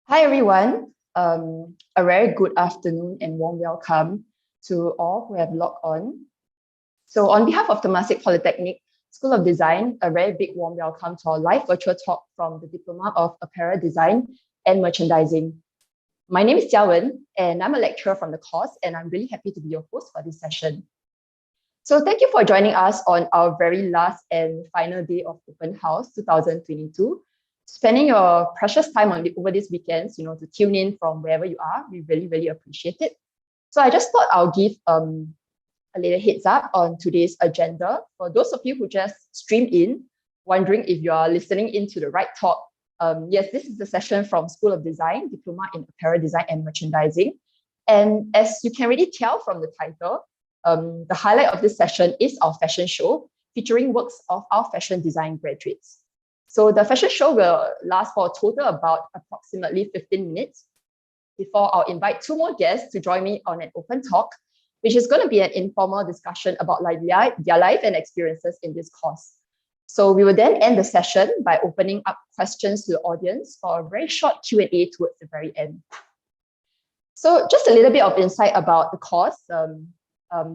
Hi, everyone. A very good afternoon and warm welcome to all who have logged on. So on behalf of Temasek Polytechnic School of Design, a very big warm welcome to our live virtual talk from the Diploma of Apparel Design and Merchandising. My name is Jia Wen, and I'm a lecturer from the course, and I'm really happy to be your host for this session. So thank you for joining us on our very last and final day of Open House 2022. Spending your precious time over these weekends, to tune in from wherever you are. We really, really appreciate it. So I just thought I'll give a little heads up on today's agenda. For those of you who just streamed in, wondering if you are listening into the right talk, yes, this is the session from School of Design, Diploma in Apparel Design and Merchandising. And as you can already tell from the title, the highlight of this session is our fashion show featuring works of our fashion design graduates. So the fashion show will last for a total about approximately 15 minutes before I'll invite two more guests to join me on an open talk, which is going to be an informal discussion about their life and experiences in this course. So we will then end the session by opening up questions to the audience for a very short Q&A towards the very end. So just a little bit of insight about the course.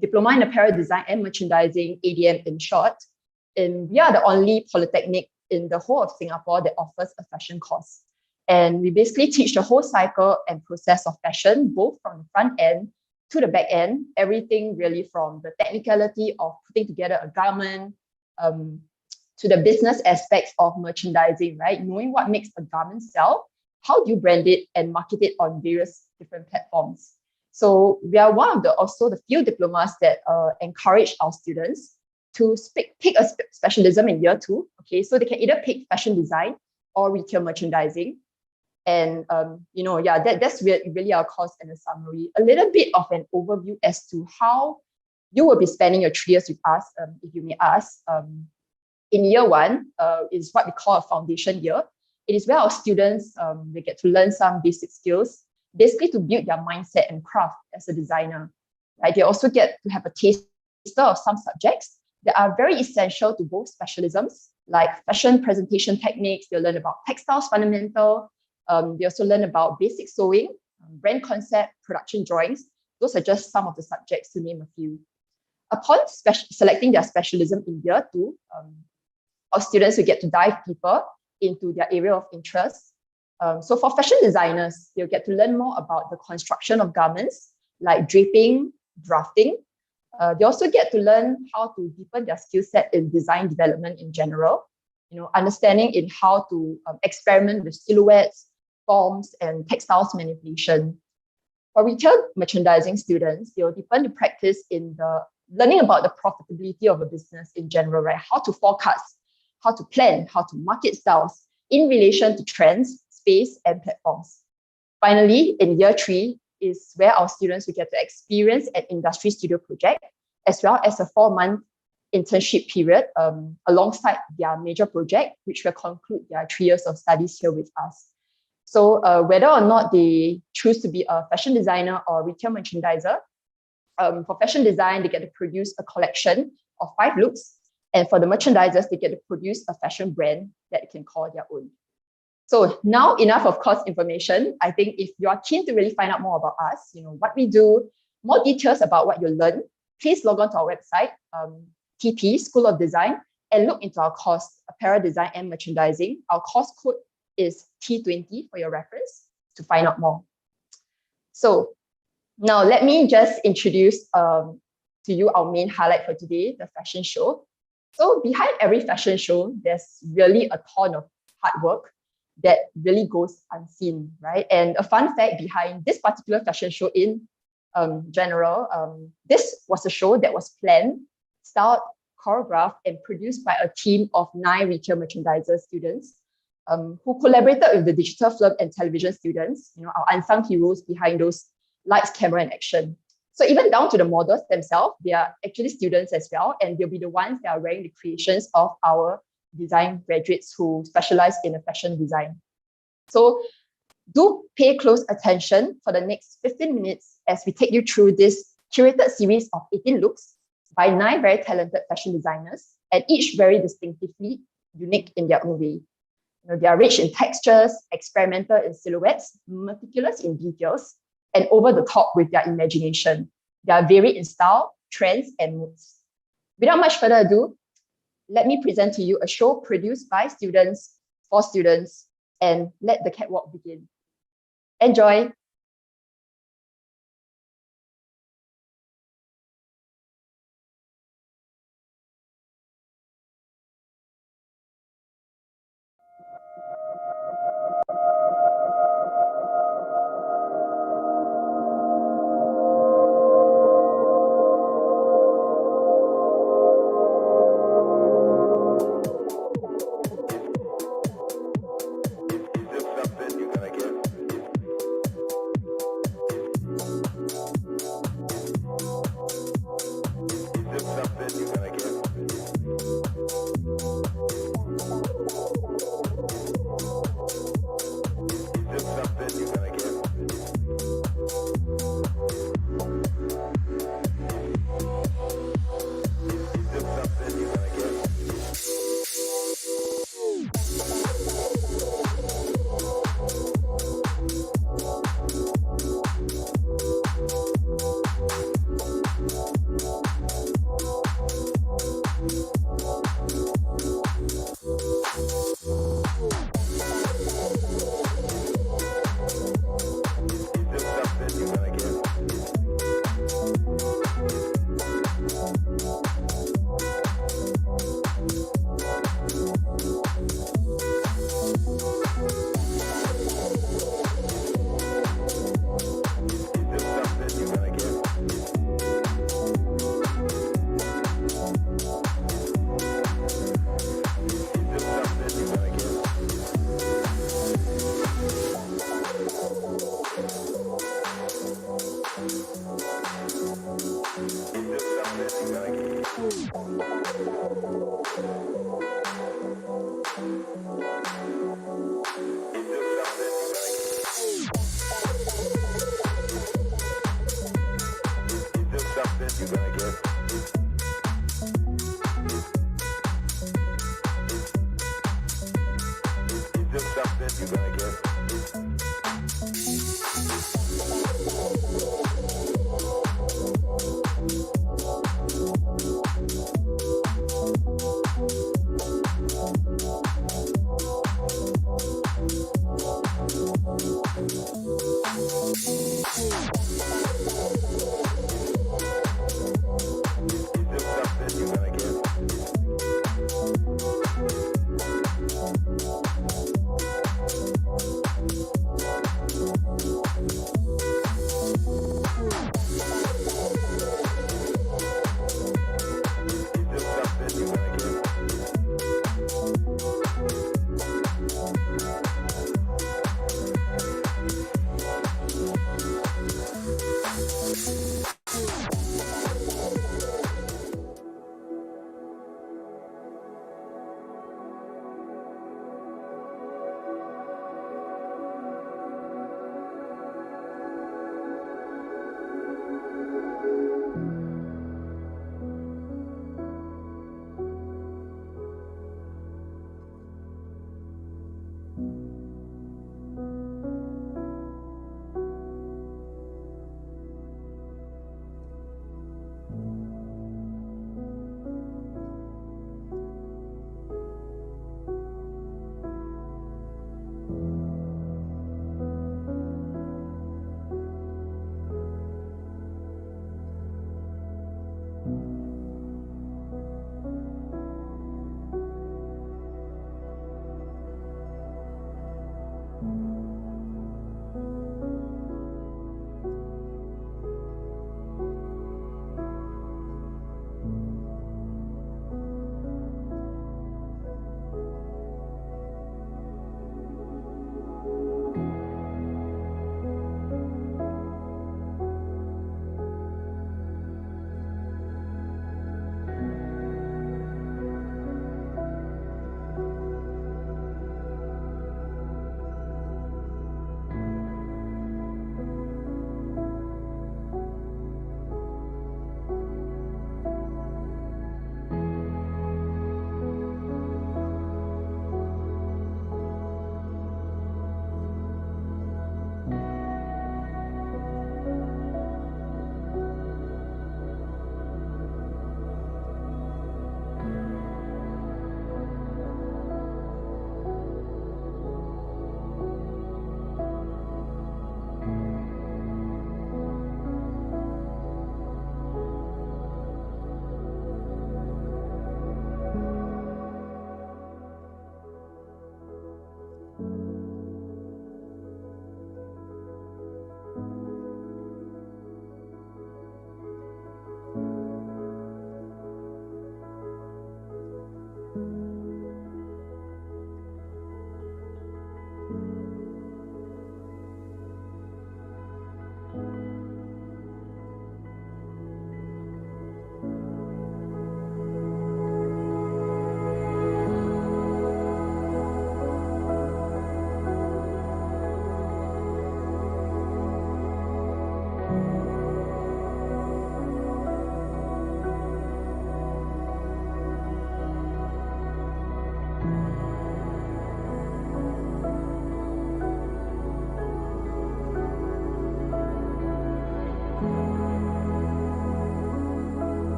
Diploma in Apparel Design and Merchandising, ADM in short. And we are the only polytechnic in the whole of Singapore that offers a fashion course. And we basically teach the whole cycle and process of fashion, both from the front end to the back end, everything really from the technicality of putting together a garment, to the business aspects of merchandising, right? Knowing what makes a garment sell, how do you brand it and market it on various different platforms. So we are one of the few diplomas that encourage our students to pick a specialism in year 2. Okay, so they can either pick fashion design or retail merchandising. And that's really our course in a summary. A little bit of an overview as to how you will be spending your 3 years with us, if you may ask. In year 1 is what we call a foundation year. It is where our students they get to learn some basic skills, basically to build their mindset and craft as a designer. Right? They also get to have a taster of some subjects that are very essential to both specialisms, like fashion presentation techniques. They'll learn about textiles fundamental. They also learn about basic sewing, brand concept, production drawings. Those are just some of the subjects, to name a few. Upon selecting their specialism in year 2, our students will get to dive deeper into their area of interest. So for fashion designers, they'll get to learn more about the construction of garments, like draping, drafting. They also get to learn how to deepen their skill set in design development in general, understanding in how to experiment with silhouettes, forms, and textiles manipulation. For retail merchandising students, they'll deepen the practice in the learning about the profitability of a business in general, right? How to forecast, how to plan, how to market styles in relation to trends, space, and platforms. Finally, in year 3 is where our students will get to experience an industry studio project, as well as a 4-month internship period alongside their major project, which will conclude their 3 years of studies here with us. So whether or not they choose to be a fashion designer or retail merchandiser, for fashion design, they get to produce a collection of 5 looks. And for the merchandisers, they get to produce a fashion brand that they can call their own. So now enough of course information. I think if you are keen to really find out more about us, what we do, more details about what you'll learn, please log on to our website, TP, School of Design, and look into our course, Apparel Design and Merchandising. Our course code is T20 for your reference to find out more. So now let me just introduce to you our main highlight for today, the fashion show. So behind every fashion show, there's really a ton of hard work that really goes unseen, right? And a fun fact behind this particular fashion show in general, this was a show that was planned, styled, choreographed, and produced by a team of 9 retail merchandiser students who collaborated with the digital film and television students, our unsung heroes behind those lights, camera, and action. So even down to the models themselves, they are actually students as well, and they'll be the ones that are wearing the creations of our design graduates who specialize in fashion design. So do pay close attention for the next 15 minutes as we take you through this curated series of 18 looks by 9 very talented fashion designers, and each very distinctively unique in their own way. They are rich in textures, experimental in silhouettes, meticulous in details, and over the top with their imagination. They are varied in style, trends, and moods. Without much further ado, let me present to you a show produced by students, for students, and let the catwalk begin. Enjoy!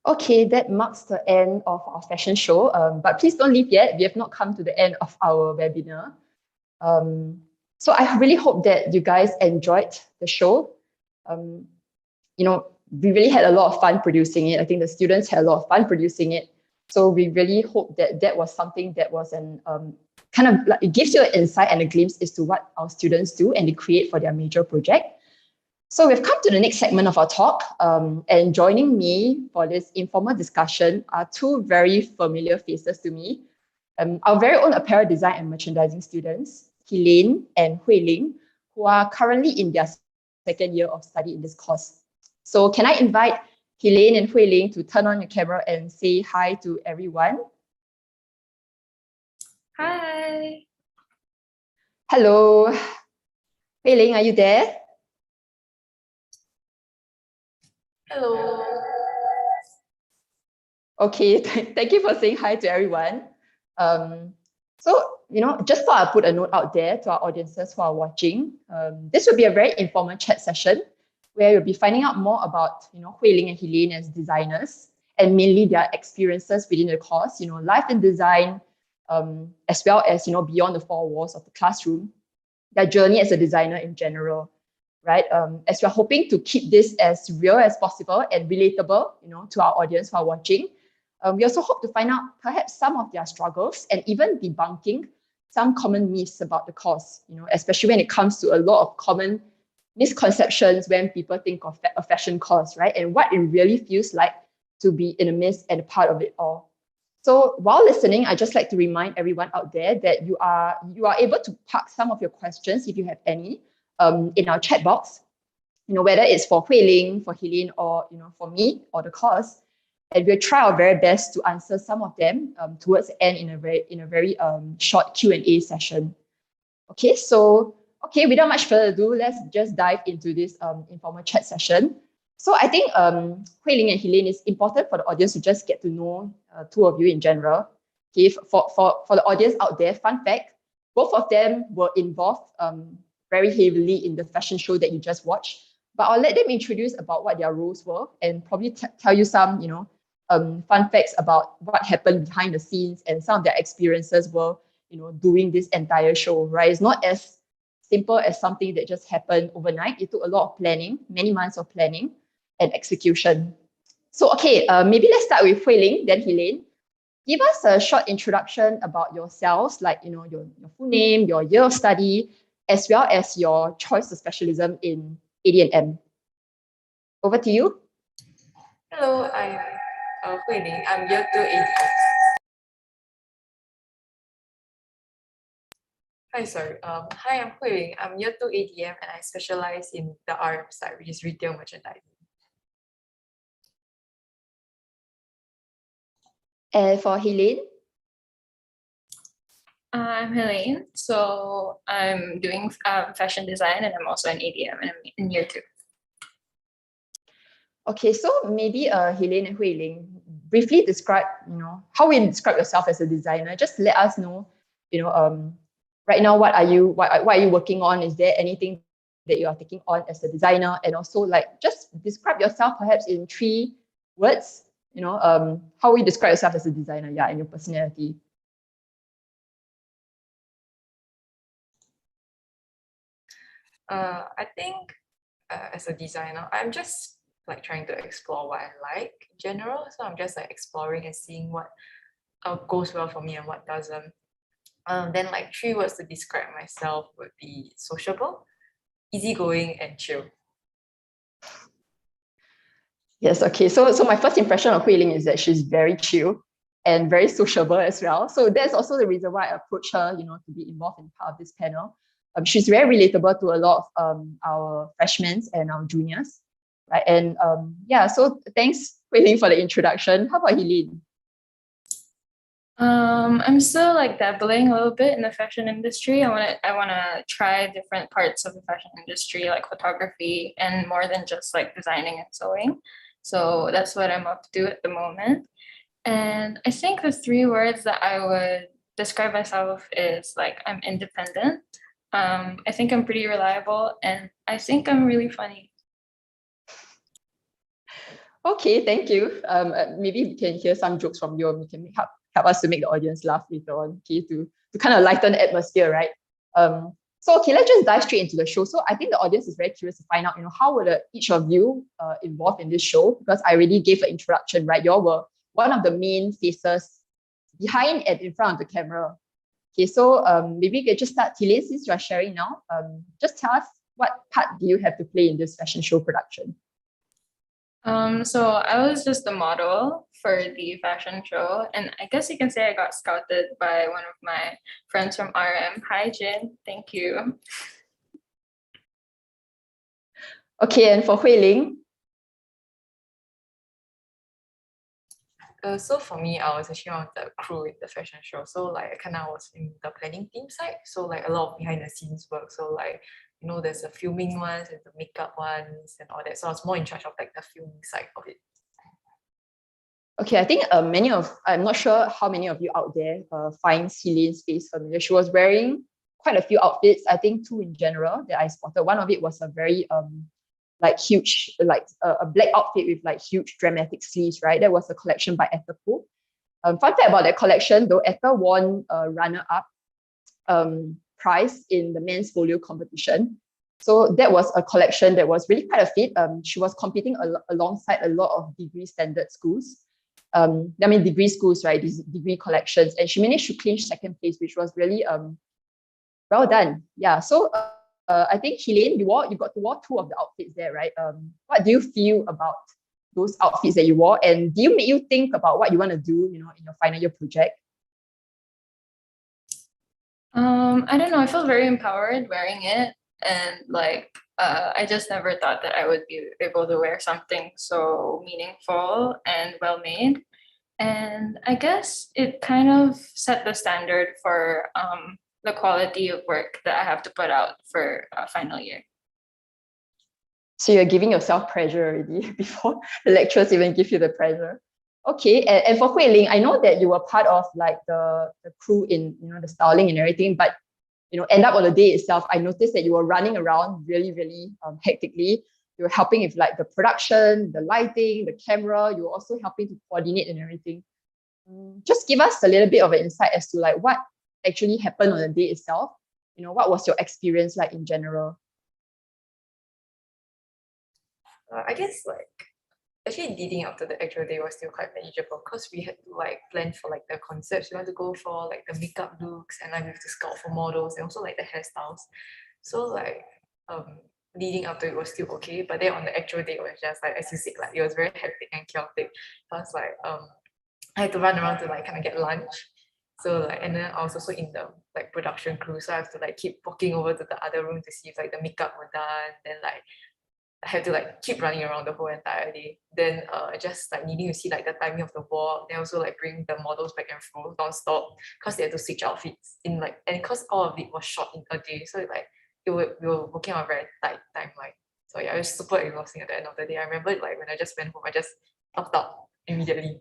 Okay, that marks the end of our fashion show. But please don't leave yet. We have not come to the end of our webinar. Um, so I really hope that you guys enjoyed the show. Um, we really had a lot of fun producing it. I think the students had a lot of fun producing it. So we really hope that that was something that was an kind of like, it gives you an insight and a glimpse as to what our students do and they create for their major project. So we've come to the next segment of our talk, and joining me for this informal discussion are two very familiar faces to me. Our very own apparel design and merchandising students, Helene and Hui Ling, who are currently in their second year of study in this course. So can I invite Helene and Hui Ling to turn on your camera and say hi to everyone? Hi. Hello. Hui Ling, are you there? Hello. Okay, thank you for saying hi to everyone. Just thought I put a note out there to our audiences who are watching. This will be a very informal chat session where you'll be finding out more about, Hui Ling and Helene as designers and mainly their experiences within the course, life in design, as well as, beyond the four walls of the classroom, their journey as a designer in general, right? As we're hoping to keep this as real as possible and relatable, to our audience who are watching. We also hope to find out perhaps some of their struggles and even debunking some common myths about the course, especially when it comes to a lot of common misconceptions when people think of a fashion course, right? And what it really feels like to be in the midst and a part of it all. So while listening, I just like to remind everyone out there that you are able to park some of your questions if you have any in our chat box. Whether it's for Hui Ling, for Helene, or for me or the course, and we'll try our very best to answer some of them towards the end in a very short Q&A session. Okay, without much further ado, let's just dive into this informal chat session. So I think Hui Ling and Helene, is important for the audience to just get to know two of you in general. Okay, for the audience out there, fun fact, both of them were involved very heavily in the fashion show that you just watched. But I'll let them introduce about what their roles were and probably tell you some, fun facts about what happened behind the scenes and some of their experiences were, doing this entire show, right? It's not as simple as something that just happened overnight. It took a lot of planning, many months of planning and execution. So, okay, maybe let's start with Hui Ling, then Helene. Give us a short introduction about yourselves, like, your full name, your year of study, as well as your choice of specialism in AD&M. Over to you. Hello, I'm Hui Ling. I'm year 2 AD. Hi, sorry. Hi, I'm Hui Ling. I'm year 2 ADM and I specialize in the RM side, which is retail merchandising. And for Helene? I'm Helene. So I'm doing fashion design and I'm also an ADM and I'm in year 2. Okay, so maybe Helene and Hui Ling, briefly describe, how will you describe yourself as a designer? Just let us know, right now, what are you working on? Is there anything that you are taking on as a designer? And also, like, just describe yourself perhaps in 3 words. How will you describe yourself as a designer? Yeah, and your personality. I think as a designer, I'm just like trying to explore what I like in general. So I'm just like exploring and seeing what goes well for me and what doesn't. Then like 3 words to describe myself would be sociable, easygoing, and chill. Yes, okay. So my first impression of Hui Ling is that she's very chill and very sociable as well. So that's also the reason why I approached her, to be involved in part of this panel. She's very relatable to a lot of our freshmen and our juniors, right? And so thanks, Hui Ling, for the introduction. How about Helene? I'm still like dabbling a little bit in the fashion industry. I wanna try different parts of the fashion industry, like photography and more than just like designing and sewing. So that's what I'm up to at the moment. And I think the 3 words that I would describe myself is like I'm independent. I think I'm pretty reliable and I think I'm really funny. Okay, thank you. Maybe we can hear some jokes from you, and we can help us to make the audience laugh later on, okay, to kind of lighten the atmosphere, right? So okay, let's just dive straight into the show. So I think the audience is very curious to find out, how were each of you involved in this show? Because I already gave an introduction, right? You all were one of the main faces behind and in front of the camera. Okay, so maybe you can just start, Tilly, since you are sharing now. Just tell us, what part do you have to play in this fashion show production? So I was just the model for the fashion show, and I guess you can say I got scouted by one of my friends from RM. Hi, Jin. Thank you. Okay, and for Hui Ling? So for me, I was actually on the crew in the fashion show. So like I kind of was in the planning team side. So like a lot of behind the scenes work. So like, there's the filming ones and the makeup ones and all that. So I was more in charge of like the filming side of it. Okay, I think I'm not sure how many of you out there find Celine's face familiar. She was wearing quite a few outfits, I think two in general that I spotted. One of it was a very like huge, like a black outfit with like huge dramatic sleeves, right? That was a collection by Ethel. Fun fact about that collection, though, Ethel won a runner-up prize in the men's folio competition. So that was a collection that was really quite a feat. She was competing alongside a lot of degree standard schools. Degree schools, right? These degree collections, and she managed to clinch second place, which was really well done. Yeah. So I think Helene, you got to wear two of the outfits there, right? What do you feel about those outfits that you wore, and do you make you think about what you want to do, in your final year project? I don't know. I feel very empowered wearing it, and like I just never thought that I would be able to wear something so meaningful and well made. And I guess it kind of set the standard for the quality of work that I have to put out for final year. So you're giving yourself pressure already before the lecturers even give you the pressure. Okay, and for Hui Ling, I know that you were part of like the crew in the styling and everything, but end up on the day itself, I noticed that you were running around really, really hectically. You were helping with like the production, the lighting, the camera. You were also helping to coordinate and everything. Just give us a little bit of an insight as to like what actually happened on the day itself. What was your experience like in general? I guess like actually leading up to the actual day was still quite manageable because we had to like plan for like the concepts we want to go for, like the makeup looks, and like we have to scout for models and also like the hairstyles. So like leading up to it was still okay, but then on the actual day it was just like, as you said, like it was very hectic and chaotic. Because like I had to run around to like kind of get lunch. So like, and then I was also in the like production crew, so I have to like keep walking over to the other room to see if like the makeup were done. Then like I had to like keep running around the whole entire day. Then just like needing to see like the timing of the walk. Then also like bring the models back and forth non-stop because they had to switch outfits in like, and because all of it was shot in a day, so like we were working on a very tight timeline. So yeah, it was super exhausting at the end of the day. I remember like when I just went home, I just knocked out immediately.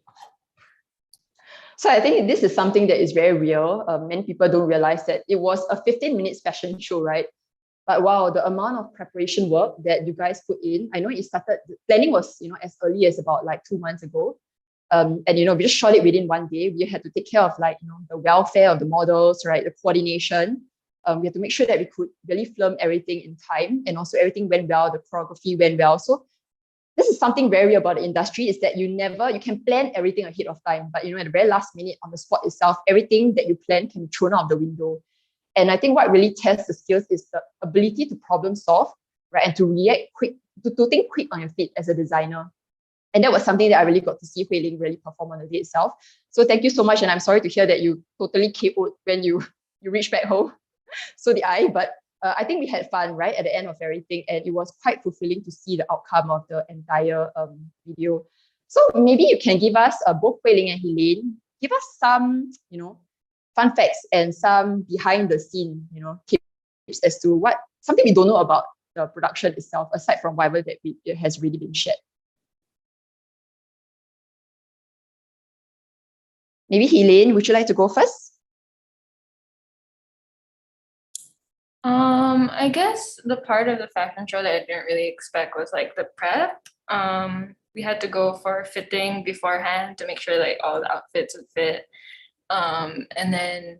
So I think this is something that is very real. Many people don't realize that it was a 15 minute fashion show, right? But wow, the amount of preparation work that you guys put in. I know it started, planning was, as early as about like 2 months ago. And, we just shot it within one day. We had to take care of like, the welfare of the models, right? The coordination. We had to make sure that we could really film everything in time, and also everything went well. The choreography went well. So this is something very about the industry, is that you can plan everything ahead of time, but at the very last minute on the spot itself, everything that you plan can be thrown out the window. And I think what really tests the skills is the ability to problem solve, right? And to react quick, to think quick on your feet as a designer. And that was something that I really got to see Hui Ling really perform on the day itself. So thank you so much. And I'm sorry to hear that you totally KO'd when you reached back home. So did I, but I think we had fun, right, at the end of everything. And it was quite fulfilling to see the outcome of the entire video. So maybe you can give us, both Hui Ling and Helene, give us some, fun facts and some behind the scene, tips as to something we don't know about the production itself, aside from whatever that it has really been shared. Maybe Helene, would you like to go first? I guess the part of the fashion show that I didn't really expect was like the prep. we had to go for fitting beforehand to make sure like all the outfits would fit. And then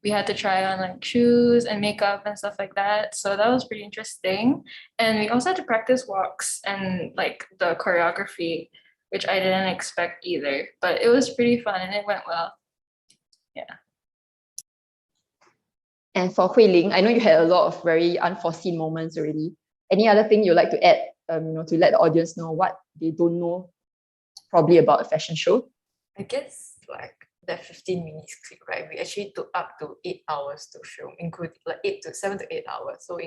we had to try on like shoes and makeup and stuff like that. So that was pretty interesting. And we also had to practice walks and like the choreography, which I didn't expect either. But it was pretty fun and it went well. Yeah. And for Hui Ling, I know you had a lot of very unforeseen moments already. Any other thing you'd like to add, to let the audience know what they don't know probably about a fashion show? I guess like that 15 minutes clip, right? We actually took up to 8 hours to film, including like 7 to 8 hours. So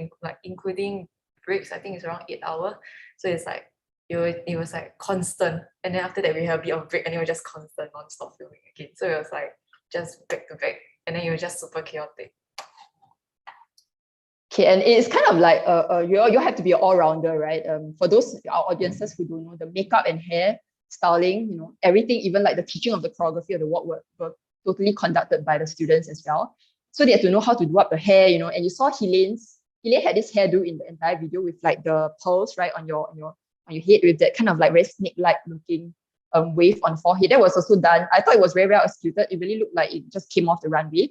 including breaks, I think it's around 8 hours. So it's like it was like constant. And then after that we had a bit of break and it was just constant non-stop filming again. So it was like just back to back. And then it was just super chaotic. Okay, and it's kind of like you have to be an all-rounder, right? For those our audiences who don't know, the makeup and hair styling, everything, even like the teaching of the choreography of the walk were totally conducted by the students as well. So they had to know how to do up the hair, and you saw Helene had this hairdo in the entire video with like the pearls right on your head with that kind of like very snake-like looking wave on forehead. That was also done. I thought it was very well executed. It really looked like it just came off the runway.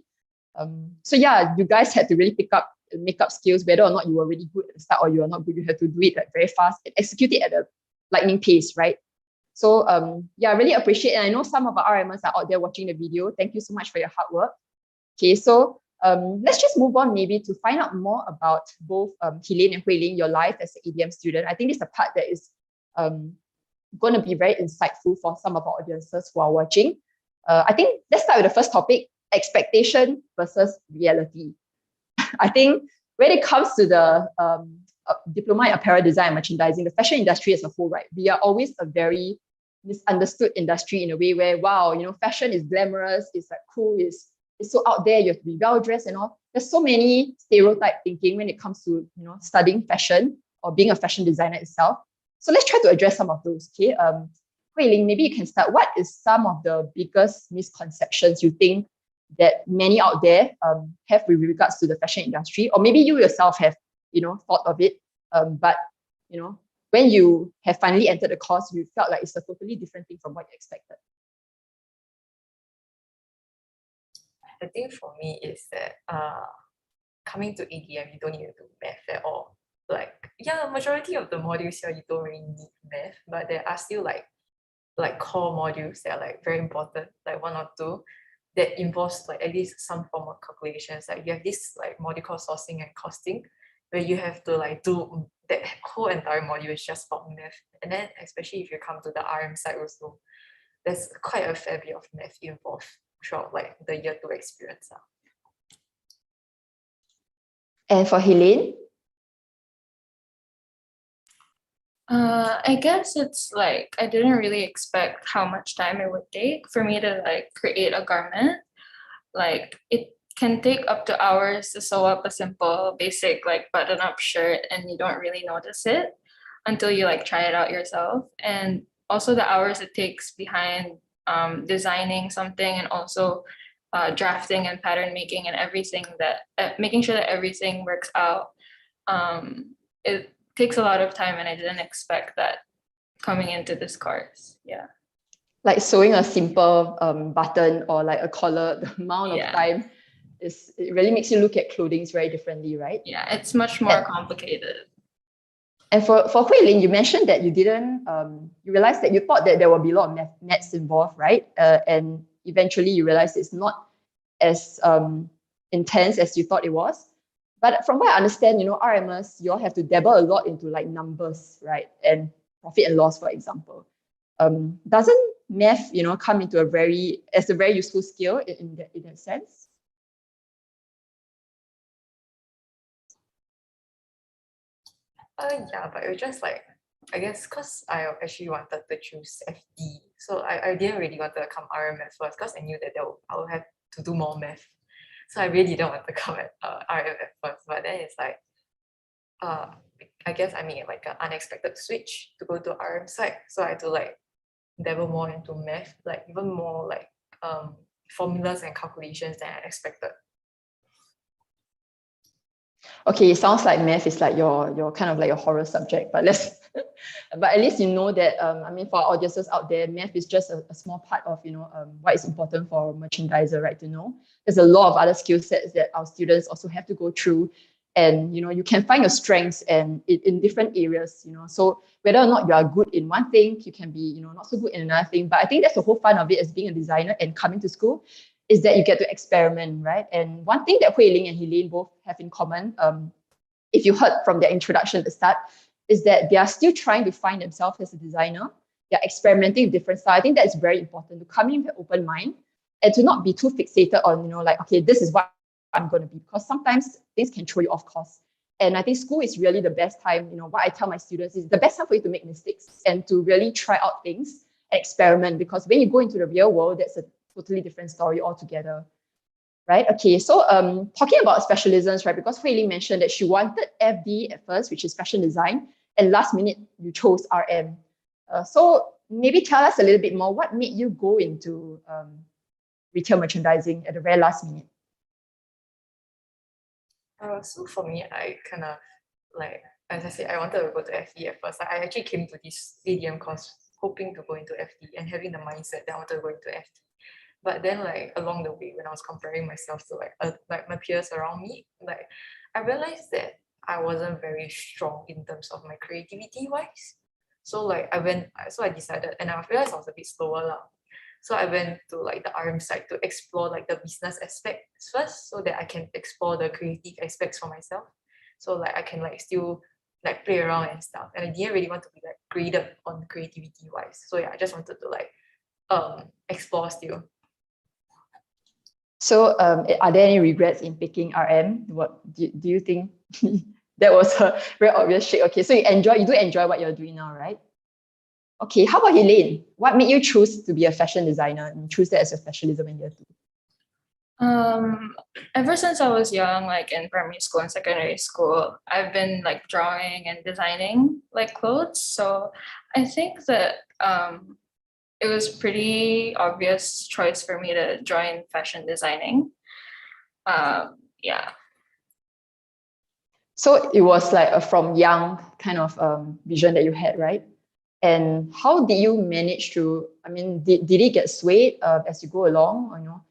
So yeah, you guys had to really pick up makeup skills, whether or not you were really good at the start or you are not good. You have to do it like very fast and execute it at a lightning pace, right? So yeah, I really appreciate it. And I know some of our RMers are out there watching the video. Thank you so much for your hard work. Okay, so let's just move on maybe to find out more about both Helene and Hui Ling, your life as an EDM student. I think this is a part that is going to be very insightful for some of our audiences who are watching. I think let's start with the first topic, expectation versus reality. I think when it comes to the diploma in apparel design and merchandising, the fashion industry as a whole, right? We are always a very misunderstood industry in a way where, wow, fashion is glamorous, it's like cool, it's so out there, you have to be well dressed and all. There's so many stereotype thinking when it comes to studying fashion or being a fashion designer itself. So let's try to address some of those. Okay, Hui Ling, maybe you can start. What is some of the biggest misconceptions you think that many out there have with regards to the fashion industry, or maybe you yourself have thought of it, but when you have finally entered the course, you felt like it's a totally different thing from what you expected? I think for me is that coming to EDM, you don't need to do math at all. Like, yeah, majority of the modules here you don't really need math, but there are still like core modules that are like very important, like 1 or 2 that involves like at least some form of calculations. Like you have this like module called sourcing and costing, where you have to like do that whole entire module is just about math. And then especially if you come to the RM side also, there's quite a fair bit of math involved throughout like the year 2 experience. And for Helene? I guess it's like I didn't really expect how much time it would take for me to like create a garment. Like it can take up to hours to sew up a simple basic like button-up shirt, and you don't really notice it until you like try it out yourself. And also the hours it takes behind designing something, and also drafting and pattern making and everything that making sure that everything works out. It takes a lot of time, and I didn't expect that coming into this course. Yeah. Like sewing a simple button or like a collar, the amount of time it really makes you look at clothing very differently, right? Yeah, it's much more complicated. And for Hui Ling, you mentioned that you didn't, you realized that you thought that there would be a lot of maths involved, right? And eventually you realized it's not as intense as you thought it was. But from what I understand, RMers, you all have to dabble a lot into like numbers, right? And profit and loss, for example. Doesn't math, come into a very useful skill in that sense? Yeah, but it was just like, I guess because I actually wanted to choose FD. So I didn't really want to come RM at first because I knew that I would have to do more math. So I really didn't want to come at RM at first. But then it's like, I guess I made like an unexpected switch to go to RM side. So I had to like dabble more into math, like even more like formulas and calculations than I expected. Okay, it sounds like math is like your kind of like your horror subject, but let's But at least you know that, I mean, for our audiences out there, math is just a small part of, what is important for a merchandiser, right, to know. There's a lot of other skill sets that our students also have to go through. And, you can find your strengths and in different areas, So whether or not you are good in one thing, you can be, not so good in another thing. But I think that's the whole fun of it as being a designer and coming to school, is that you get to experiment, right? And one thing that Hui Ling and Helene both have in common, if you heard from their introduction at the start, is that they are still trying to find themselves as a designer. They're experimenting with different styles. I think that's very important, to come in with an open mind and to not be too fixated on, like, okay, this is what I'm going to be, because sometimes things can throw you off course. And I think school is really the best time, what I tell my students is the best time for you to make mistakes and to really try out things and experiment, because when you go into the real world, that's a totally different story altogether. Right. Okay. So talking about specialisms, right? Because Hui Ling mentioned that she wanted FD at first, which is fashion design, and last minute you chose RM. So maybe tell us a little bit more. What made you go into retail merchandising at the very last minute? So for me, I kind of like, as I said, I wanted to go to FD at first. I actually came to this ADM course hoping to go into FD and having the mindset that I wanted to go into FD. But then, like, along the way, when I was comparing myself to like my peers around me, like, I realized that I wasn't very strong in terms of my creativity wise. So like I decided, and I realized I was a bit slower lah. So I went to like the RM side to explore like the business aspects first, so that I can explore the creative aspects for myself. So like I can like still like play around and stuff. And I didn't really want to be like graded on creativity wise. So yeah, I just wanted to like explore still. So are there any regrets in picking RM? What do you think? That was a very obvious shake. Okay, so you do enjoy what you're doing now, right? Okay, how about Helene? What made you choose to be a fashion designer and choose that as your specialism in year 2? Ever since I was young, like in primary school and secondary school, I've been like drawing and designing like clothes. So I think that it was pretty obvious choice for me to join fashion designing. Yeah. So it was like a from young kind of vision that you had, right? And how did you manage to, I mean, did it get swayed as you go along,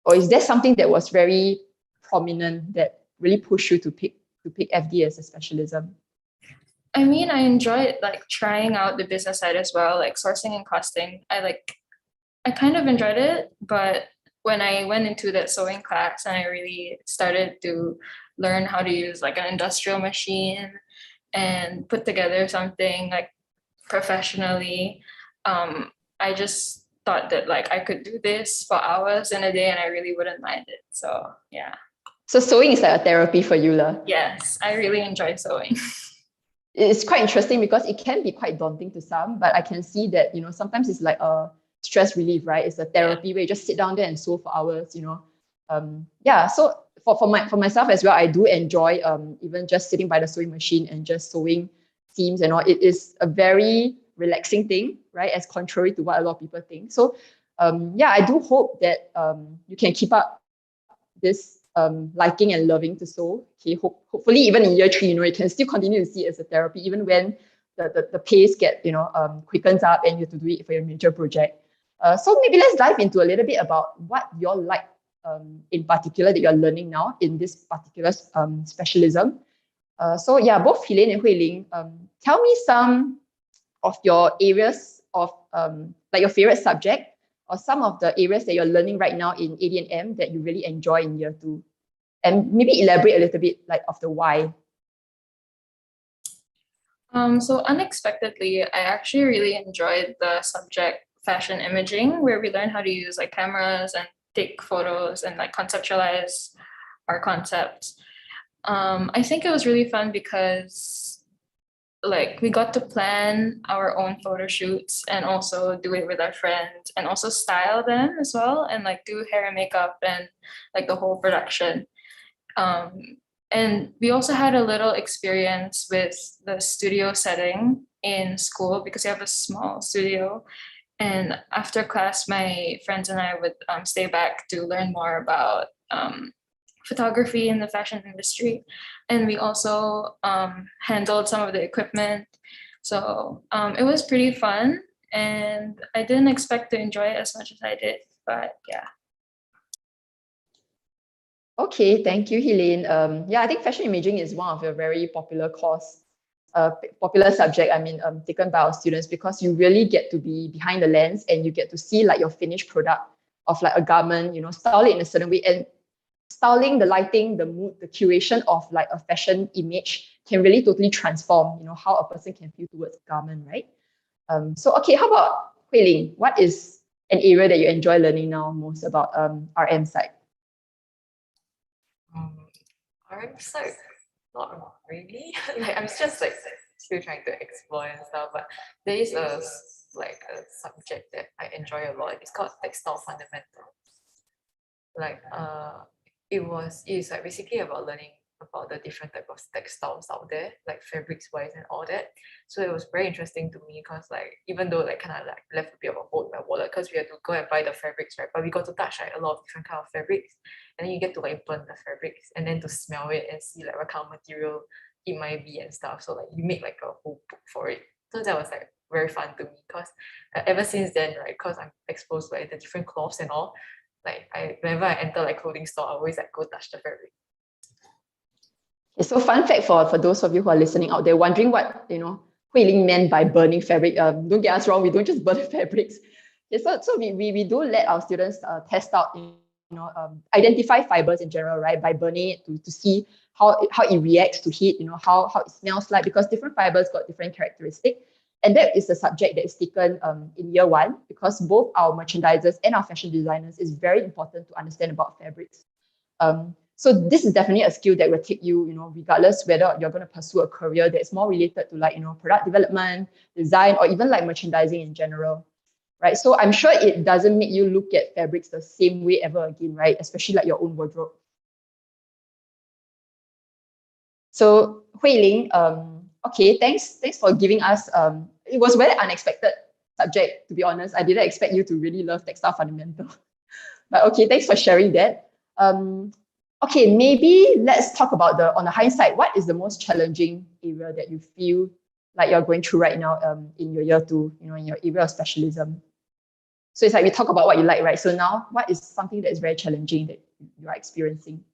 or is there something that was very prominent that really pushed you to pick FD as a specialism? I mean, I enjoyed like trying out the business side as well, like sourcing and costing. I kind of enjoyed it, but when I went into that sewing class and I really started to learn how to use like an industrial machine and put together something like professionally, I just thought that like I could do this for hours in a day and I really wouldn't mind it. So yeah. So sewing is like a therapy for you, lah. Yes, I really enjoy sewing. It's quite interesting because it can be quite daunting to some, but I can see that, sometimes it's like a stress relief, right? It's a therapy where you just sit down there and sew for hours, Yeah, so for myself as well, I do enjoy even just sitting by the sewing machine and just sewing seams and all. It is a very relaxing thing, right? As contrary to what a lot of people think. So yeah, I do hope that you can keep up this liking and loving to sew. Okay, hopefully even in year 3, you can still continue to see it as a therapy, even when the pace quickens up and you have to do it for your major project. So maybe let's dive into a little bit about what you're like in particular that you're learning now in this particular specialism. So yeah, both Helene and Hui Ling, tell me some of your areas of like your favorite subject, or some of the areas that you're learning right now in AD&M that you really enjoy in year 2, and maybe elaborate a little bit like of the why. So unexpectedly, I actually really enjoyed the subject fashion imaging, where we learn how to use like cameras and take photos and like conceptualize our concepts. I think it was really fun because like we got to plan our own photo shoots and also do it with our friends and also style them as well and like do hair and makeup and like the whole production. And we also had a little experience with the studio setting in school because we have a small studio. And after class, my friends and I would stay back to learn more about photography in the fashion industry. And we also handled some of the equipment. So it was pretty fun, and I didn't expect to enjoy it as much as I did, but yeah. Okay, thank you, Helene. Yeah, I think fashion imaging is one of your very popular popular subject, taken by our students because you really get to be behind the lens and you get to see like your finished product of like a garment, style it in a certain way. And styling, the lighting, the mood, the curation of like a fashion image can really totally transform, how a person can feel towards a garment, right? So okay, how about Hui Ling? What is an area that you enjoy learning now most about RM side? I'm just like not really. Like I'm just like still trying to explore and stuff. But there is like a subject that I enjoy a lot. It's called textile fundamentals. Like it's like basically about learning about the different type of textiles out there, like fabrics wise and all that. So it was very interesting to me because like even though like kind of like left a bit of a hole in my wallet because we had to go and buy the fabrics, right? But we got to touch like a lot of different kind of fabrics, and then you get to like burn the fabrics and then to smell it and see like what kind of material it might be and stuff. So like you make like a whole book for it. So that was like very fun to me because ever since then, right? Because I'm exposed to like the different cloths and all, like whenever I enter like clothing store, I always like go touch the fabric. Okay, so fun fact for those of you who are listening out there, wondering what Hui Ling meant by burning fabric. Don't get us wrong, we don't just burn fabrics. Okay, so we do let our students test out, identify fibers in general, right? By burning it to see how it reacts to heat, how it smells like, because different fibers got different characteristics. And that is the subject that is taken in year one, because both our merchandisers and our fashion designers is very important to understand about fabrics. So this is definitely a skill that will take you, regardless whether you're going to pursue a career that's more related to like, product development, design, or even like merchandising in general, right? So I'm sure it doesn't make you look at fabrics the same way ever again, right? Especially like your own wardrobe. So Hui Ling, okay, thanks for giving us, it was very unexpected subject, to be honest. I didn't expect you to really love textile fundamental. But okay, thanks for sharing that. Okay, maybe let's talk about on the hindsight, what is the most challenging area that you feel like you're going through right now in your year two, in your area of specialism? So it's like we talk about what you like, right? So now, what is something that is very challenging that you are experiencing?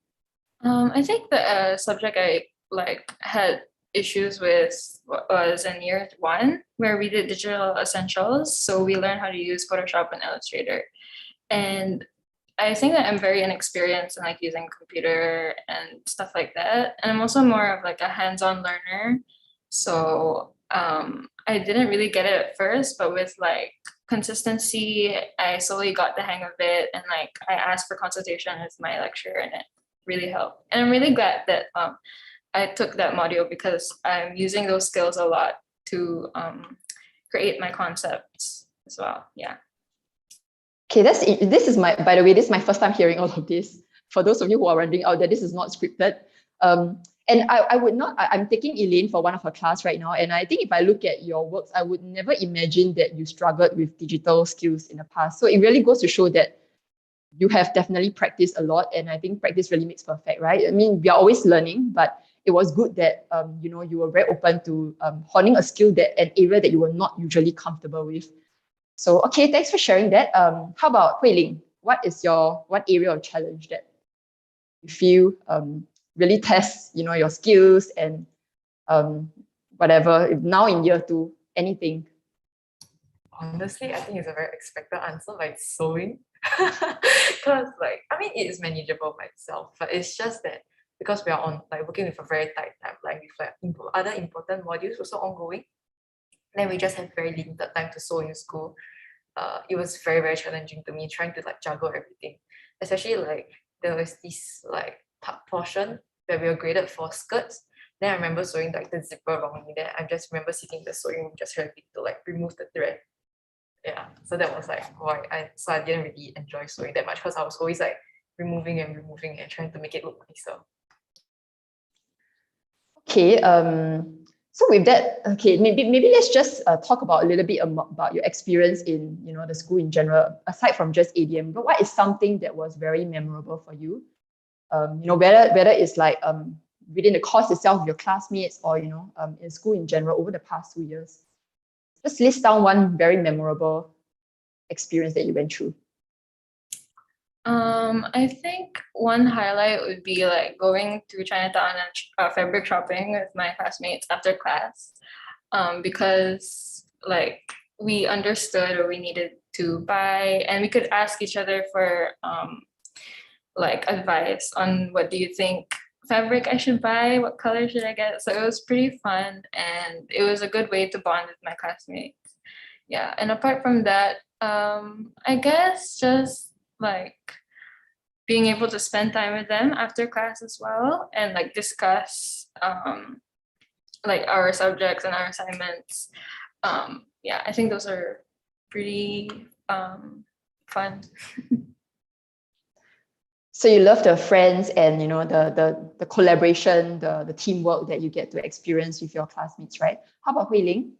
I think the subject I like had issues with was in year one, where we did digital essentials. So we learned how to use Photoshop and Illustrator. And I think that I'm very inexperienced in like using computer and stuff like that. And I'm also more of like a hands-on learner. So I didn't really get it at first, but with like consistency, I slowly got the hang of it. And like I asked for consultation with my lecturer and it really helped. And I'm really glad that I took that module because I'm using those skills a lot to create my concepts as well. Yeah. Okay, this is by the way, this is my first time hearing all of this. For those of you who are wondering out there, this is not scripted. And I'm taking Elaine for one of her class right now. And I think if I look at your works, I would never imagine that you struggled with digital skills in the past. So it really goes to show that you have definitely practiced a lot. And I think practice really makes perfect, right? I mean, we are always learning, but it was good that, you were very open to honing a skill an area that you were not usually comfortable with. So, okay, thanks for sharing that. How about Hui Ling? What is one area of challenge that you feel really tests, your skills and whatever, if now in year two, anything? Honestly, I think it's a very expected answer, like sewing. Because like, I mean, it is manageable by itself, but it's just that because we are on like working with a very tight timeline with like other important modules also ongoing, then we just have very limited time to sew in school. It was very, very challenging to me trying to like juggle everything. Especially like there was this like portion where we were graded for skirts. Then I remember sewing like the zipper wrongly. Then I just remember sitting in the sewing room just trying to like remove the thread. Yeah, so that was like why I didn't really enjoy sewing that much because I was always like removing and trying to make it look nicer. Okay, so with that, okay, maybe let's just talk about a little bit about your experience in the school in general, aside from just ADM. But what is something that was very memorable for you? Whether it's like within the course itself, your classmates, or in school in general over the past 2 years? Just list down one very memorable experience that you went through. I think one highlight would be like going to Chinatown and fabric shopping with my classmates after class, because like we understood what we needed to buy, and we could ask each other for like advice on what do you think fabric I should buy, what color should I get. So it was pretty fun, and it was a good way to bond with my classmates. Yeah, and apart from that, I guess just like being able to spend time with them after class as well, and like discuss like our subjects and our assignments. Yeah, I think those are pretty fun. So you love the friends and the collaboration, the teamwork that you get to experience with your classmates, right? How about Hui Ling?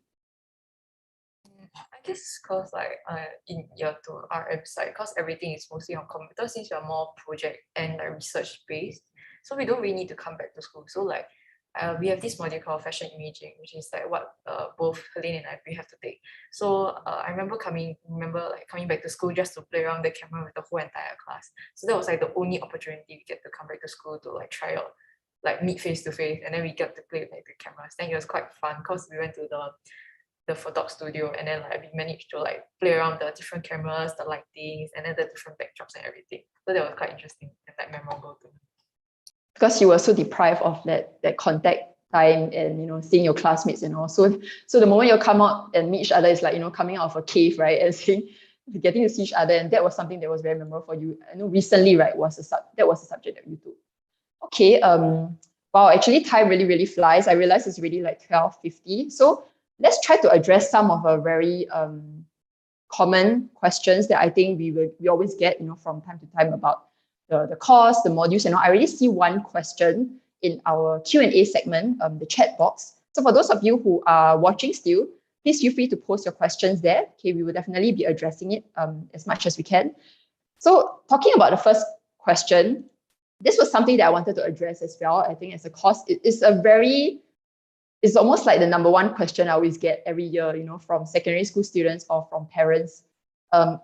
I guess because like in year 2 RM side, because everything is mostly on computer, since you're more project and like research based, so we don't really need to come back to school. So like we have this module called fashion imaging, which is like what both Helene and I we have to take. So I remember coming back to school just to play around the camera with the whole entire class. So that was like the only opportunity we get to come back to school to like try out, like meet face to face, and then we get to play with like the cameras. Then it was quite fun because we went to the photo studio, and then like we managed to like play around the different cameras, the lightings, and then the different backdrops and everything. So that was quite interesting and like memorable too. Because you were so deprived of that contact time and seeing your classmates and all. So the moment you come out and meet each other is like coming out of a cave, right? And saying getting to see each other, and that was something that was very memorable for you. I know recently, right, that was a subject that you took. Okay, wow, actually time really, really flies. I realize it's really like 12:50. So let's try to address some of our very common questions that I think we always get from time to time about the course, the modules, and all. I already see one question in our Q&A segment, the chat box. So for those of you who are watching still, please feel free to post your questions there. Okay, we will definitely be addressing it as much as we can. So talking about the first question, this was something that I wanted to address as well. I think as a course, it's almost like the number one question I always get every year, from secondary school students or from parents,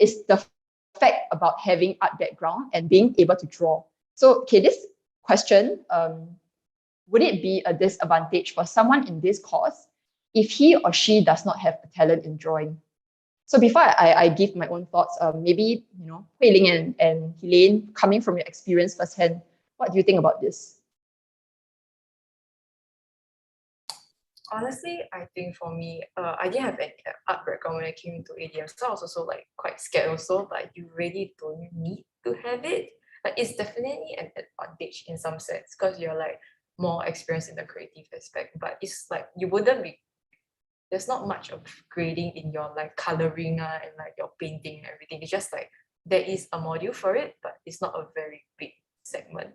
is the fact about having art background and being able to draw. So, okay, this question, would it be a disadvantage for someone in this course if he or she does not have a talent in drawing? So before I give my own thoughts, maybe, Hui Ling and Helene, coming from your experience firsthand, what do you think about this? Honestly, I think for me, I didn't have any art background when I came into ADM, so I was also like quite scared also, but you really don't need to have it. Like it's definitely an advantage in some sense because you're like more experienced in the creative aspect, but it's like there's not much of grading in your like coloring and like your painting and everything. It's just like there is a module for it, but it's not a very big segment.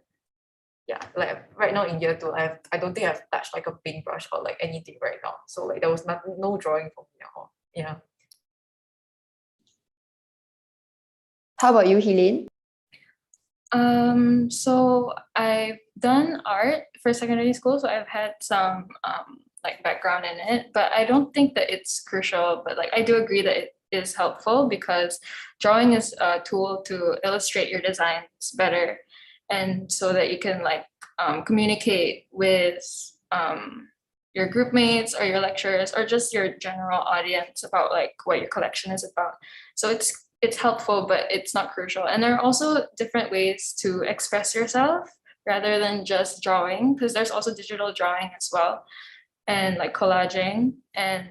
Yeah, like right now in year 2, I don't think I've touched like a paintbrush or like anything right now. So like there was no drawing for me at all. Yeah. How about you, Helene? So I've done art for secondary school, so I've had some like background in it, but I don't think that it's crucial. But like I do agree that it is helpful because drawing is a tool to illustrate your designs better, and so that you can like communicate with your group mates or your lecturers or just your general audience about like what your collection is about. So it's helpful, but it's not crucial. And there are also different ways to express yourself rather than just drawing, because there's also digital drawing as well, and like collaging, and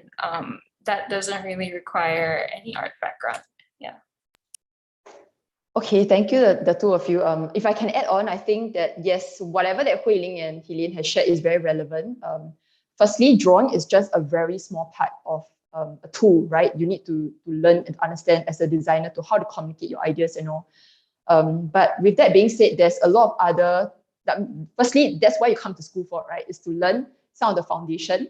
that doesn't really require any art background. Yeah. Okay, thank you, the two of you. If I can add on, I think that yes, whatever that Hui Ling and Helene has shared is very relevant. Firstly, drawing is just a very small part of a tool, right? You need to learn and understand as a designer to how to communicate your ideas and all. But with that being said, there's a lot of other, firstly, that's why you come to school for, right? Is to learn some of the foundation.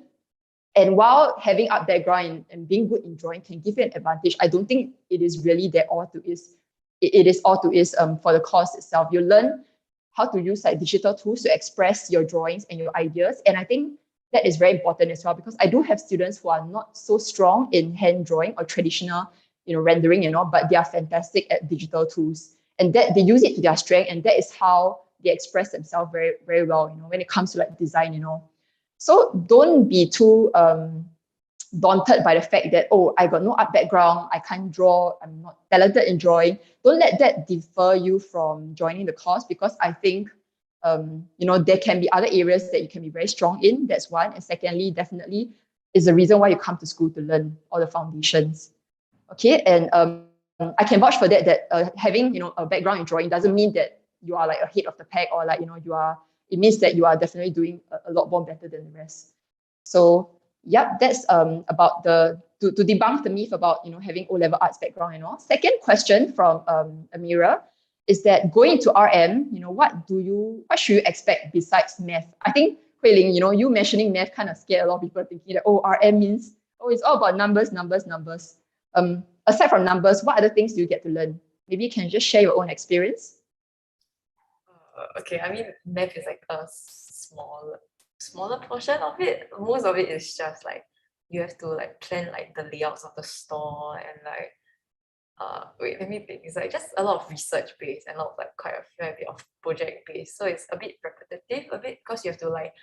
And while having art background and being good in drawing can give you an advantage, I don't think it is really that all to is. It is all to is for the course itself. You learn how to use like digital tools to express your drawings and your ideas. And I think that is very important as well, because I do have students who are not so strong in hand drawing or traditional, rendering, but they are fantastic at digital tools, and that they use it to their strength, and that is how they express themselves very, very well, when it comes to like design, So don't be too daunted by the fact that, oh, I got no art background, I can't draw, I'm not talented in drawing. Don't let that defer you from joining the course, because I think, there can be other areas that you can be very strong in. That's one. And secondly, definitely is the reason why you come to school, to learn all the foundations. Okay. And I can vouch for that, having, a background in drawing doesn't mean that you are like ahead of the pack, or like, it means that you are definitely doing a lot more better than the rest. So, yep, that's about to debunk the myth about, having O-level arts background and all. Second question from Amira is that going into RM, what should you expect besides math? I think, Hui Ling, you mentioning math kind of scared a lot of people, thinking that, RM means, it's all about numbers. Aside from numbers, what other things do you get to learn? Maybe you can just share your own experience. Okay, I mean, math is like a smaller portion of it. Most of it is just like you have to like plan like the layouts of the store, and like wait, let me think. It's like just a lot of research based and a lot of like quite a fair bit of project based. So it's a bit repetitive, a bit, because you have to like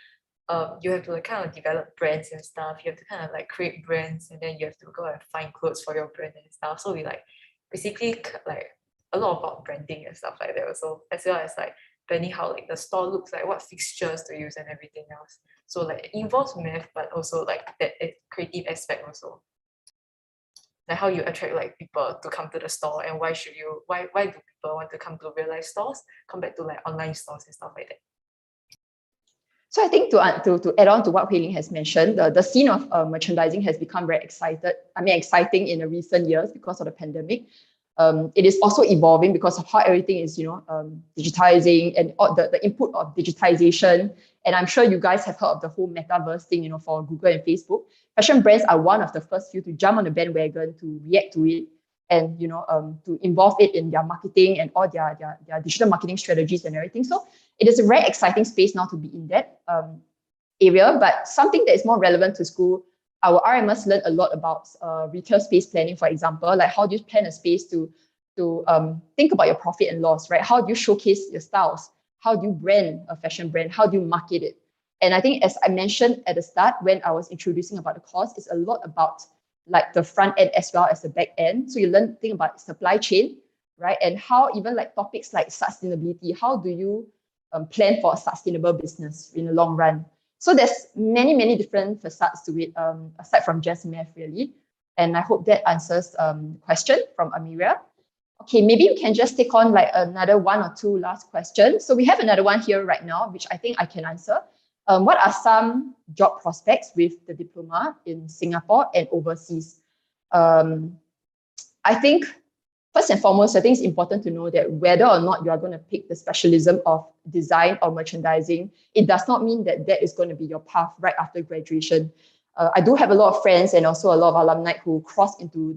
kind of develop brands and stuff. You have to kind of like create brands, and then you have to go and find clothes for your brand and stuff. So we like basically like a lot about branding and stuff like that also, as well as like planning how like the store looks like, what fixtures to use and everything else. So like it involves math, but also like that creative aspect also. Like how you attract like people to come to the store, and why do people want to come to real life stores compared to like online stores and stuff like that. So I think to add on to what Hui Ling has mentioned, the scene of merchandising has become very exciting in the recent years because of the pandemic. It is also evolving because of how everything is, digitizing, and all the input of digitization. And I'm sure you guys have heard of the whole metaverse thing, for Google and Facebook. Fashion brands are one of the first few to jump on the bandwagon, to react to it, and to involve it in their marketing and all their digital marketing strategies and everything. So it is a very exciting space now to be in that area. But something that is more relevant to school, our RMs learn a lot about retail space planning, for example, like how do you plan a space to think about your profit and loss, right? How do you showcase your styles? How do you brand a fashion brand? How do you market it? And I think, as I mentioned at the start when I was introducing about the course, it's a lot about like the front end as well as the back end. So you think about supply chain, right? And how even like topics like sustainability, how do you plan for a sustainable business in the long run? So there's many, many different facets to it, aside from just math, really. And I hope that answers the question from Amira. Okay, maybe we can just take on like another one or two last questions. So we have another one here right now, which I think I can answer. What are some job prospects with the diploma in Singapore and overseas? I think, first and foremost, I think it's important to know that whether or not you are going to pick the specialism of design or merchandising, it does not mean that that is going to be your path right after graduation. I do have a lot of friends and also a lot of alumni who cross into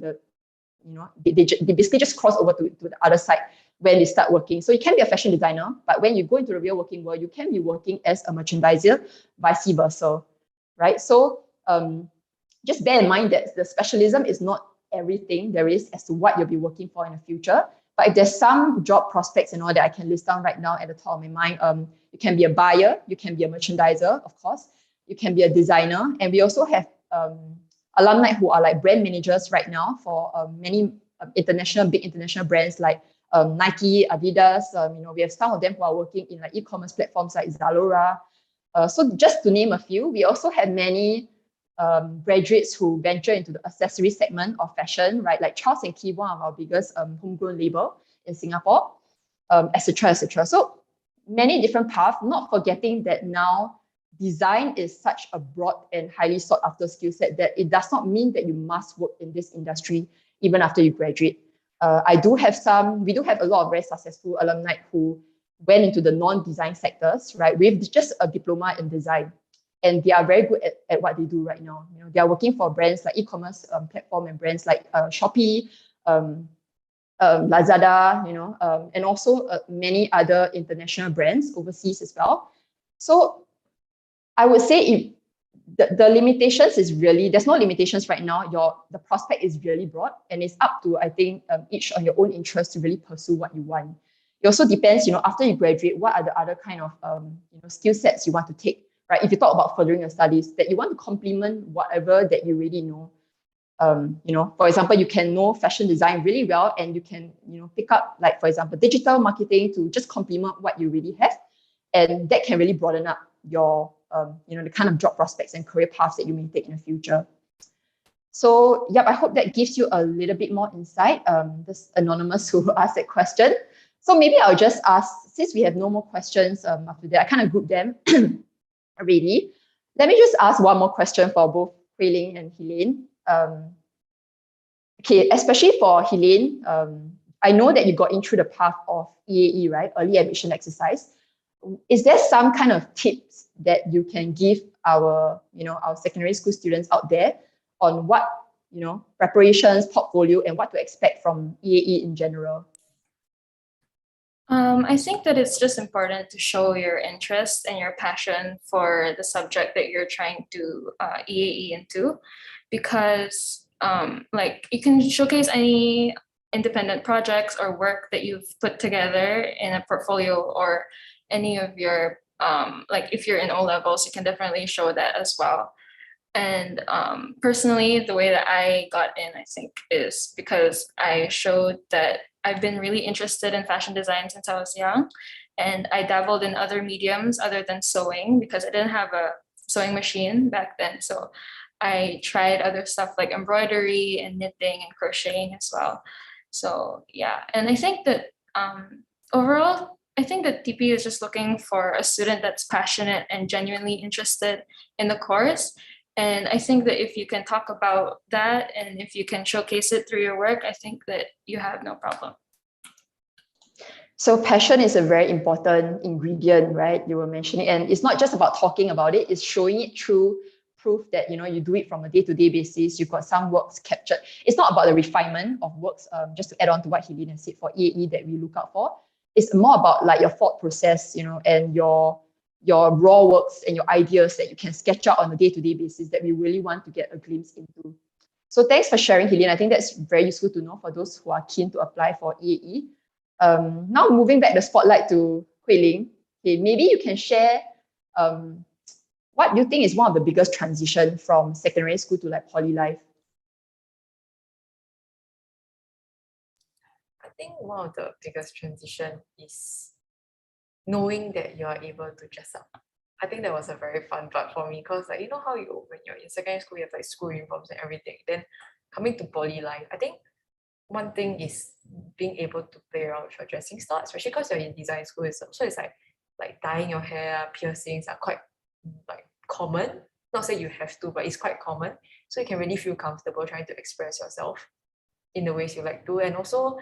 they basically just cross over to the other side when they start working. So you can be a fashion designer, but when you go into the real working world, you can be working as a merchandiser, vice versa, right? So just bear in mind that the specialism is not everything there is as to what you'll be working for in the future. But if there's some job prospects and all that I can list down right now at the top of my mind, you can be a buyer, you can be a merchandiser, of course, you can be a designer, and we also have alumni who are like brand managers right now for many big international brands like Nike, Adidas. We have some of them who are working in like e-commerce platforms like Zalora. So just to name a few, we also have many graduates who venture into the accessory segment of fashion, right? Like Charles & Keith, one of our biggest homegrown label in Singapore, etc., etc. So many different paths, not forgetting that now design is such a broad and highly sought after skill set that it does not mean that you must work in this industry even after you graduate. We do have a lot of very successful alumni who went into the non-design sectors, right, with just a diploma in design. And they are very good at what they do right now. They are working for brands like e-commerce platform and brands like Shopee, Lazada, and also many other international brands overseas as well. So I would say if the limitations is really, there's no limitations right now. The prospect is really broad, and it's up to, I think, each on your own interest to really pursue what you want. It also depends, after you graduate, what are the other kind of skill sets you want to take, right? If you talk about furthering your studies, that you want to complement whatever that you really know. For example, you can know fashion design really well, and you can, pick up, like, for example, digital marketing to just complement what you really have. And that can really broaden up your, the kind of job prospects and career paths that you may take in the future. So, yep, I hope that gives you a little bit more insight. This anonymous who asked that question. So maybe I'll just ask, since we have no more questions after that, I kind of grouped them already. Let me just ask one more question for both Hui Ling and Helene. Okay, especially for Helene, I know that you got in through the path of EAE, right? Early admission exercise. Is there some kind of tips that you can give our secondary school students out there on what, preparations, portfolio, and what to expect from EAE in general? I think that it's just important to show your interest and your passion for the subject that you're trying to EAE into, because you can showcase any independent projects or work that you've put together in a portfolio, or any of your if you're in O levels, you can definitely show that as well. And personally, the way that I got in, I think, is because I showed that I've been really interested in fashion design since I was young, and I dabbled in other mediums other than sewing because I didn't have a sewing machine back then. So I tried other stuff like embroidery and knitting and crocheting as well. So yeah, and I think that overall, I think that TP is just looking for a student that's passionate and genuinely interested in the course. And I think that if you can talk about that and if you can showcase it through your work, I think that you have no problem. So passion is a very important ingredient, right? You were mentioning, and it's not just about talking about it, it's showing it through proof that, you do it from a day-to-day basis. You've got some works captured. It's not about the refinement of works, just to add on to what Helene said for EAE that we look out for. It's more about like your thought process, and your raw works and your ideas that you can sketch out on a day-to-day basis that we really want to get a glimpse into. So thanks for sharing, Helene. I think that's very useful to know for those who are keen to apply for EAE. Now moving back the spotlight to Hui Ling. Okay, maybe you can share what you think is one of the biggest transition from secondary school to like poly life. I think one of the biggest transition is knowing that you are able to dress up. I think that was a very fun part for me, because like, how when you're in secondary school, you have like school uniforms and everything. Then coming to poly life, I think one thing is being able to play around with your dressing style, especially because you're in design school. So it's like dyeing your hair, piercings are quite like common. Not say you have to, but it's quite common. So you can really feel comfortable trying to express yourself in the ways you like to. And also,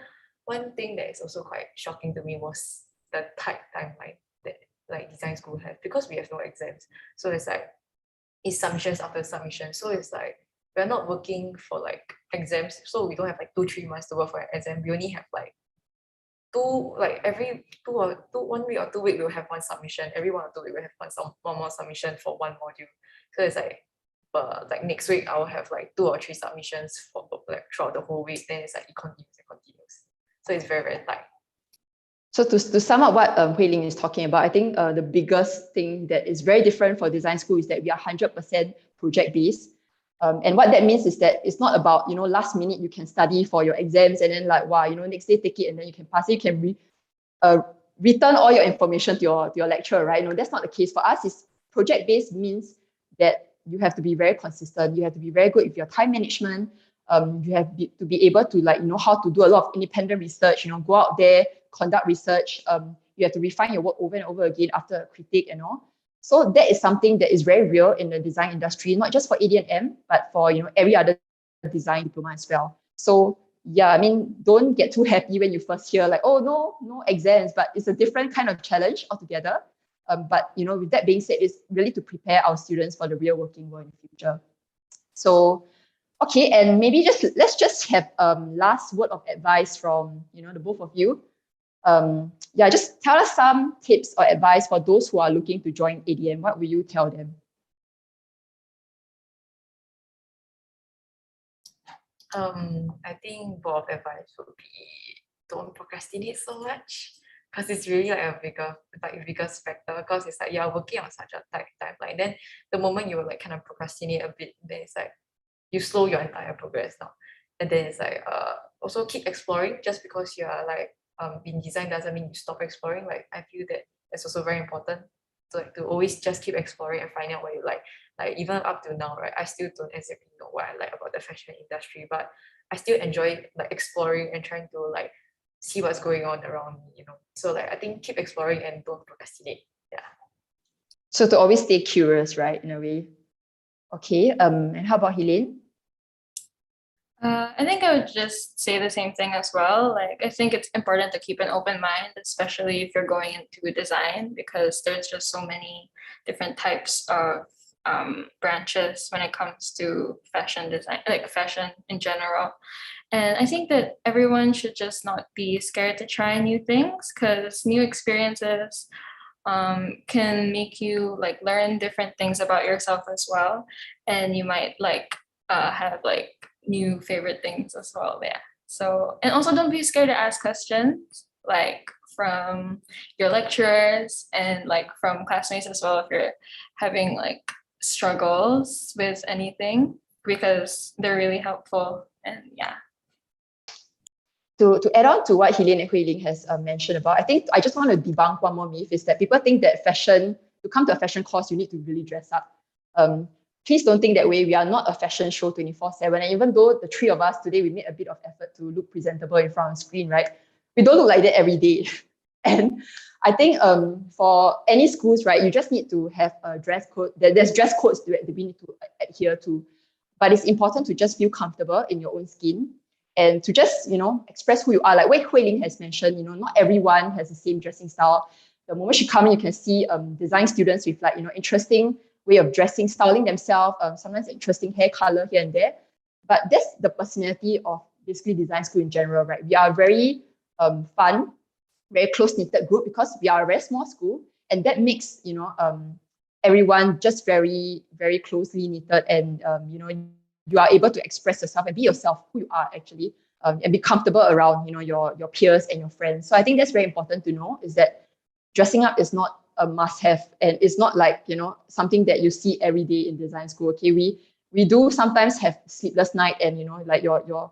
one thing that is also quite shocking to me was the tight timeline that like design school have, because we have no exams. So it's like it's submissions after submission. So it's like we're not working for like exams. So we don't have like 2-3 months to work for an exam. We only have like every 1 week or 2 weeks we'll have one submission. Every 1 or 2 weeks we'll have one more submission for one module. So it's like next week I'll have like 2 or 3 submissions for like throughout the whole week. Then it's like it continues and continues. So it's very, very tight. So to sum up what Hui Ling is talking about, I think the biggest thing that is very different for design school is that we are 100% project-based. And what that means is that it's not about, last minute you can study for your exams and then like, wow, next day take it and then you can pass it. You can return all your information to your lecturer, right? That's not the case. For us, it's project-based means that you have to be very consistent. You have to be very good with your time management. You have to be able to know how to do a lot of independent research, go out there, conduct research. You have to refine your work over and over again after a critique and all. So that is something that is very real in the design industry, not just for AD&M, but for every other design diploma as well. So yeah, don't get too happy when you first hear like, oh no exams, but it's a different kind of challenge altogether. But with that being said, it's really to prepare our students for the real working world in the future. So Okay, and maybe let's just have last word of advice from the both of you. Yeah, just tell us some tips or advice for those who are looking to join ADM. What will you tell them? I think both advice would be don't procrastinate so much because it's really like a biggest factor because it's like you're working on such a tight timeline. Then the moment you like kind of procrastinate a bit, then it's like you slow your entire progress down. And then it's like also keep exploring. Just because you are like in design doesn't mean you stop exploring. Like I feel that that's also very important. So like to always just keep exploring and finding out what you like. Like even up to now, right? I still don't exactly know what I like about the fashion industry, but I still enjoy like exploring and trying to like see what's going on around me. So like I think keep exploring and don't procrastinate. Yeah. So to always stay curious, right, in a way. Okay. And how about Helene? I think I would just say the same thing as well. Like, I think it's important to keep an open mind, especially if you're going into design, because there's just so many different types of branches when it comes to fashion design, like fashion in general. And I think that everyone should just not be scared to try new things because new experiences can make you like learn different things about yourself as well. And you might like have like new favorite things as well. Yeah. So, and also don't be scared to ask questions like from your lecturers and like from classmates as well if you're having like struggles with anything because they're really helpful. And yeah. To add on to what Helene and Hui Ling has mentioned about, I think I just want to debunk one more myth is that people think that to come to a fashion course, you need to really dress up. Please don't think that way. We are not a fashion show 24/7. And even though the three of us today, we made a bit of effort to look presentable in front of the screen, right? We don't look like that every day. And I think for any schools, right, you just need to have a dress code. There's dress codes that we need to adhere to. But it's important to just feel comfortable in your own skin and to just, express who you are. Like what Hui Ling has mentioned, not everyone has the same dressing style. The moment she comes in, you can see design students with like, interesting way of dressing, styling themselves, sometimes interesting hair color here and there. But that's the personality of basically design school in general, right? We are very fun, very close-knitted group because we are a very small school. And that makes, everyone just very, very closely knitted and, you are able to express yourself and be yourself, who you are actually, and be comfortable around, your peers and your friends. So I think that's very important to know is that dressing up is not a must-have, and it's not like something that you see every day in design school. Okay, we do sometimes have sleepless night, and like you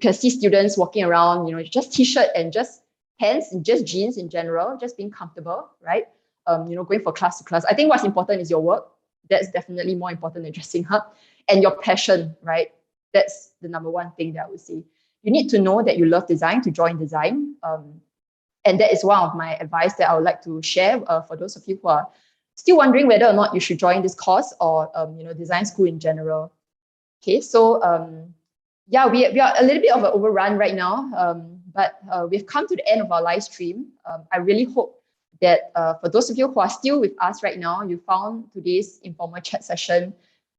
can see students walking around, just t-shirt and just pants and just jeans in general, just being comfortable, right? Going from class to class. I think what's important is your work. That's definitely more important than dressing up, and your passion, right? That's the number one thing that I would say. You need to know that you love design to join design. And that is one of my advice that I would like to share for those of you who are still wondering whether or not you should join this course or design school in general. Okay, so yeah, we are a little bit of an overrun right now, but we've come to the end of our live stream. I really hope that for those of you who are still with us right now, you found today's informal chat session,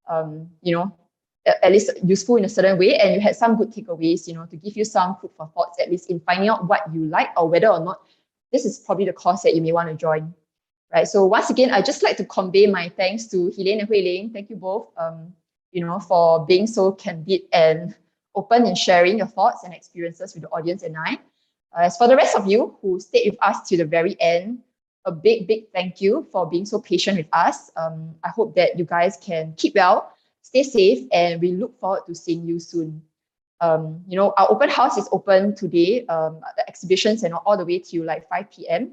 at least useful in a certain way, and you had some good takeaways, to give you some food for thoughts, at least in finding out what you like or whether or not this is probably the course that you may want to join, right? So once again, I'd just like to convey my thanks to Helene and Hui Ling. Thank you both, for being so candid and open in sharing your thoughts and experiences with the audience and I. As for the rest of you who stayed with us to the very end, a big, big thank you for being so patient with us. I hope that you guys can keep well, stay safe, and we look forward to seeing you soon. Our open house is open today, the exhibitions and all the way till like 5 p.m.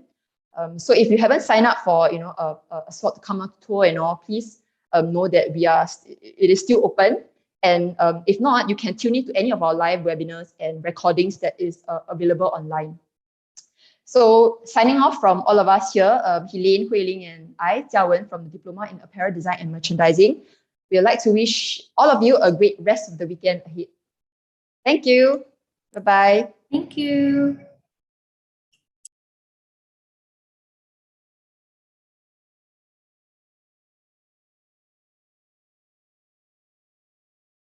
So if you haven't signed up for, a slot to come on tour and all, please know that it is still open. And if not, you can tune in to any of our live webinars and recordings that is available online. So signing off from all of us here, Helene, Hui Ling, and I, Jia Wen from the Diploma in Apparel Design and Merchandising. We would like to wish all of you a great rest of the weekend ahead. Thank you. Bye-bye. Thank you.